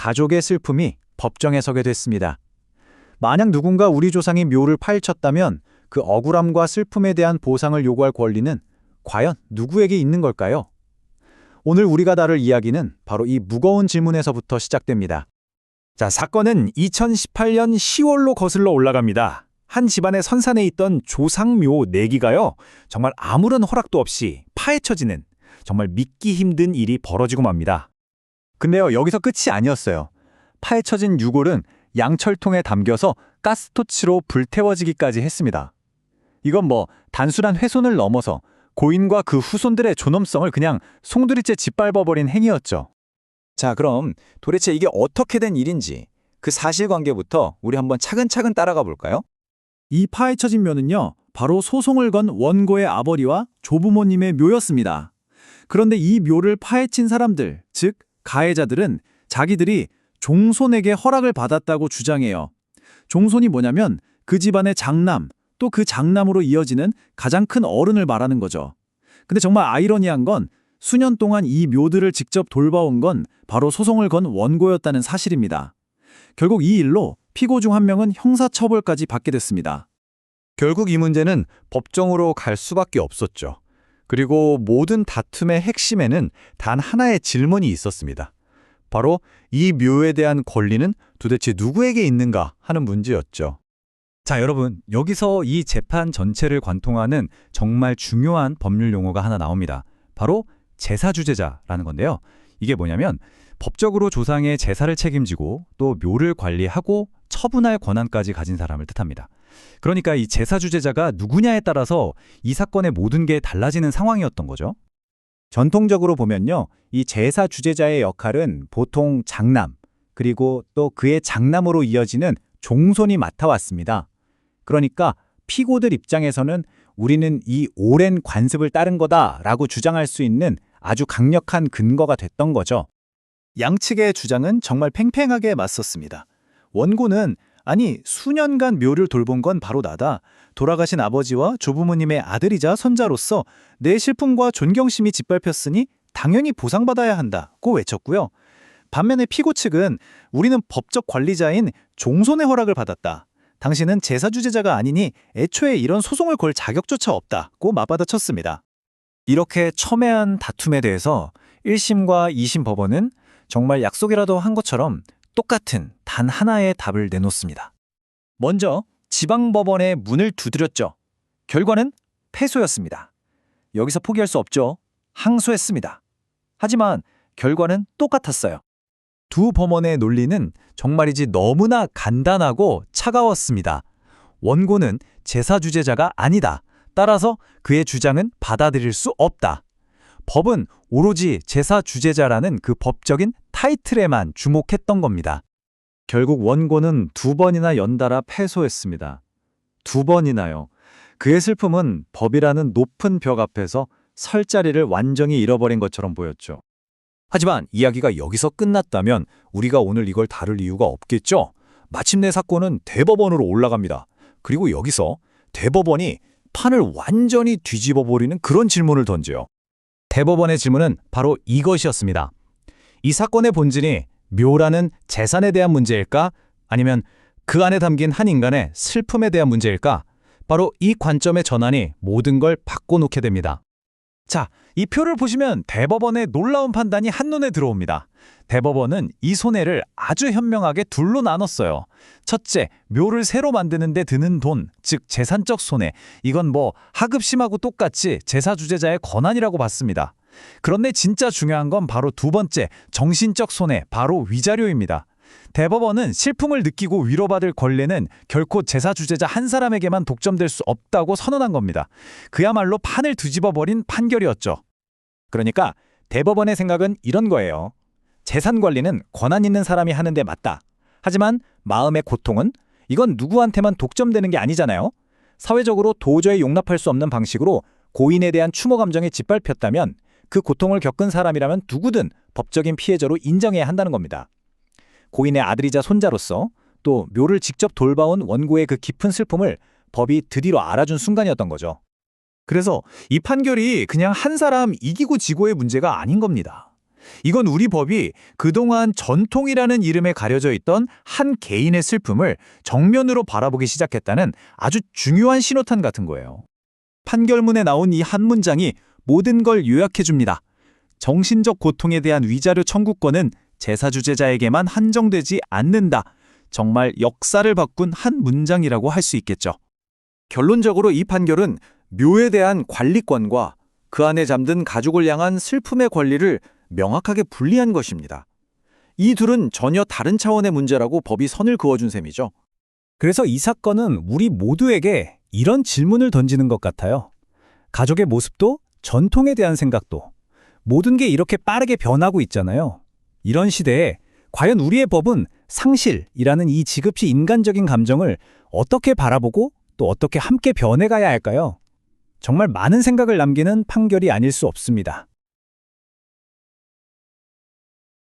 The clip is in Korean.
가족의 슬픔이 법정에 서게 됐습니다. 만약 누군가 우리 조상이 묘를 파헤쳤다면 그 억울함과 슬픔에 대한 보상을 요구할 권리는 과연 누구에게 있는 걸까요? 오늘 우리가 다룰 이야기는 바로 이 무거운 질문에서부터 시작됩니다. 자, 사건은 2018년 10월로 거슬러 올라갑니다. 한 집안의 선산에 있던 조상묘 4기가요. 정말 아무런 허락도 없이 파헤쳐지는 정말 믿기 힘든 일이 벌어지고 맙니다. 근데요, 여기서 끝이 아니었어요. 파헤쳐진 유골은 양철통에 담겨서 가스토치로 불태워지기까지 했습니다. 이건 단순한 훼손을 넘어서 고인과 그 후손들의 존엄성을 그냥 송두리째 짓밟아버린 행위였죠. 자, 그럼 도대체 이게 어떻게 된 일인지 그 사실관계부터 우리 한번 차근차근 따라가 볼까요? 이 파헤쳐진 묘는요, 바로 소송을 건 원고의 아버지와 조부모님의 묘였습니다. 그런데 이 묘를 파헤친 사람들, 즉 가해자들은 자기들이 종손에게 허락을 받았다고 주장해요. 종손이 뭐냐면 그 집안의 장남, 또 그 장남으로 이어지는 가장 큰 어른을 말하는 거죠. 근데 정말 아이러니한 건 수년 동안 이 묘들을 직접 돌봐온 건 바로 소송을 건 원고였다는 사실입니다. 결국 이 일로 피고 중 한 명은 형사처벌까지 받게 됐습니다. 결국 이 문제는 법정으로 갈 수밖에 없었죠. 그리고 모든 다툼의 핵심에는 단 하나의 질문이 있었습니다. 바로 이 묘에 대한 권리는 도대체 누구에게 있는가 하는 문제였죠. 자, 여러분, 여기서 이 재판 전체를 관통하는 정말 중요한 법률 용어가 하나 나옵니다. 바로 제사주재자라는 건데요. 이게 뭐냐면 법적으로 조상의 제사를 책임지고 또 묘를 관리하고 처분할 권한까지 가진 사람을 뜻합니다. 그러니까 이 제사주재자가 누구냐에 따라서 이 사건의 모든 게 달라지는 상황이었던 거죠. 전통적으로 보면요, 이 제사 주재자의 역할은 보통 장남, 그리고 또 그의 장남으로 이어지는 종손이 맡아왔습니다. 그러니까 피고들 입장에서는 우리는 이 오랜 관습을 따른 거다라고 주장할 수 있는 아주 강력한 근거가 됐던 거죠. 양측의 주장은 정말 팽팽하게 맞섰습니다. 원고는 아니 수년간 묘를 돌본 건 바로 나다. 돌아가신 아버지와 조부모님의 아들이자 손자로서 내 슬픔과 존경심이 짓밟혔으니 당연히 보상받아야 한다고 외쳤고요. 반면에 피고 측은 우리는 법적 관리자인 종손의 허락을 받았다. 당신은 제사주재자가 아니니 애초에 이런 소송을 걸 자격조차 없다고 맞받아쳤습니다. 이렇게 첨예한 다툼에 대해서 1심과 2심 법원은 정말 약속이라도 한 것처럼 똑같은 단 하나의 답을 내놓습니다. 먼저 지방법원의 문을 두드렸죠. 결과는 패소였습니다. 여기서 포기할 수 없죠. 항소했습니다. 하지만 결과는 똑같았어요. 두 법원의 논리는 정말이지 너무나 간단하고 차가웠습니다. 원고는 제사주재자가 아니다. 따라서 그의 주장은 받아들일 수 없다. 법은 오로지 제사주재자라는 그 법적인 타이틀에만 주목했던 겁니다. 결국 원고는 2번이나 연달아 패소했습니다. 2번이나요. 그의 슬픔은 법이라는 높은 벽 앞에서 설 자리를 완전히 잃어버린 것처럼 보였죠. 하지만 이야기가 여기서 끝났다면 우리가 오늘 이걸 다룰 이유가 없겠죠? 마침내 사건은 대법원으로 올라갑니다. 그리고 여기서 대법원이 판을 완전히 뒤집어버리는 그런 질문을 던져요. 대법원의 질문은 바로 이것이었습니다. 이 사건의 본질이 묘라는 재산에 대한 문제일까? 아니면 그 안에 담긴 한 인간의 슬픔에 대한 문제일까? 바로 이 관점의 전환이 모든 걸 바꿔놓게 됩니다. 자, 이 표를 보시면 대법원의 놀라운 판단이 한눈에 들어옵니다. 대법원은 이 손해를 아주 현명하게 둘로 나눴어요. 첫째, 묘를 새로 만드는 데 드는 돈, 즉 재산적 손해. 이건 하급심하고 똑같이 제사주재자의 권한이라고 봤습니다. 그런데 진짜 중요한 건 바로 두 번째, 정신적 손해, 바로 위자료입니다. 대법원은 슬픔을 느끼고 위로받을 권리는 결코 제사주재자 한 사람에게만 독점될 수 없다고 선언한 겁니다. 그야말로 판을 뒤집어버린 판결이었죠. 그러니까 대법원의 생각은 이런 거예요. 재산 관리는 권한 있는 사람이 하는 데 맞다. 하지만 마음의 고통은 이건 누구한테만 독점되는 게 아니잖아요. 사회적으로 도저히 용납할 수 없는 방식으로 고인에 대한 추모 감정이 짓밟혔다면 그 고통을 겪은 사람이라면 누구든 법적인 피해자로 인정해야 한다는 겁니다. 고인의 아들이자 손자로서 또 묘를 직접 돌봐온 원고의 그 깊은 슬픔을 법이 드디어 알아준 순간이었던 거죠. 그래서 이 판결이 그냥 한 사람 이기고 지고의 문제가 아닌 겁니다. 이건 우리 법이 그동안 전통이라는 이름에 가려져 있던 한 개인의 슬픔을 정면으로 바라보기 시작했다는 아주 중요한 신호탄 같은 거예요. 판결문에 나온 이 한 문장이 모든 걸 요약해 줍니다. 정신적 고통에 대한 위자료 청구권은 제사 주재자에게만 한정되지 않는다. 정말 역사를 바꾼 한 문장이라고 할 수 있겠죠. 결론적으로 이 판결은 묘에 대한 관리권과 그 안에 잠든 가족을 향한 슬픔의 권리를 명확하게 분리한 것입니다. 이 둘은 전혀 다른 차원의 문제라고 법이 선을 그어준 셈이죠. 그래서 이 사건은 우리 모두에게 이런 질문을 던지는 것 같아요. 가족의 모습도 전통에 대한 생각도 모든 게 이렇게 빠르게 변하고 있잖아요. 이런 시대에 과연 우리의 법은 상실이라는 이 지극히 인간적인 감정을 어떻게 바라보고 또 어떻게 함께 변해가야 할까요? 정말 많은 생각을 남기는 판결이 아닐 수 없습니다.